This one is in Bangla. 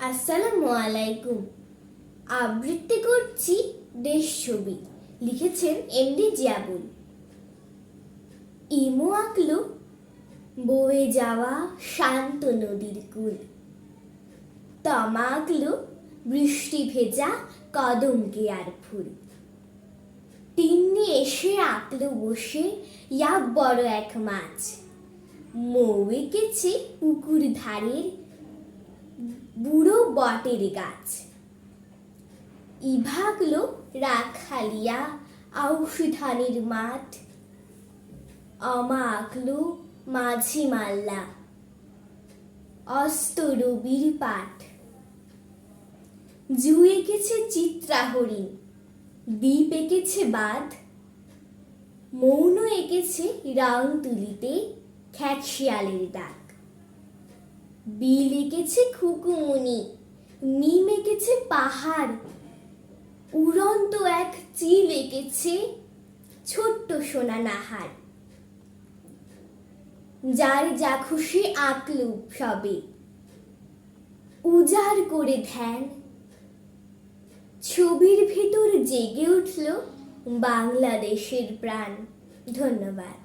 আসসালামু আলাইকুম। আবৃত্তি করছি দেশ ছবি, লিখেছেন এমডি জিয়াবুল। ইমো আঁকলো বয়ে যাওয়া শান্ত নদীর কূল, তমা আঁকলো বৃষ্টি ভেজা কদম কেয়ার ফুল। তিন্নি এসে আঁকলো বসে ইয়া বড় এক মাছ, মৌ এঁকেছে পুকুর ধারের বুড়ো বটের গাছ। ইভা আঁকলো রাখালিয়া আউশি ধানের মাঠ, অমা আঁকলো মাঝি মাল্লা অস্ত রবির পাঠ। জু এঁকেছে চিত্রা হরিণ, দ্বীপ এঁকেছে বাঁধ, মৌন এঁকেছে রং তুলিতে খ্যাকশিয়ালের ডাক। বিল এঁকেছে খুকুমনি, নিম এঁকেছে পাহাড়, উড়ন্ত এক চিল এঁকেছে ছোট্ট সোনা নাহার। যার যা খুশি আঁকলো সবে, উজাড় করে ধ্যান, ছবির ভেতর জেগে উঠল বাংলাদেশের প্রাণ। ধন্যবাদ।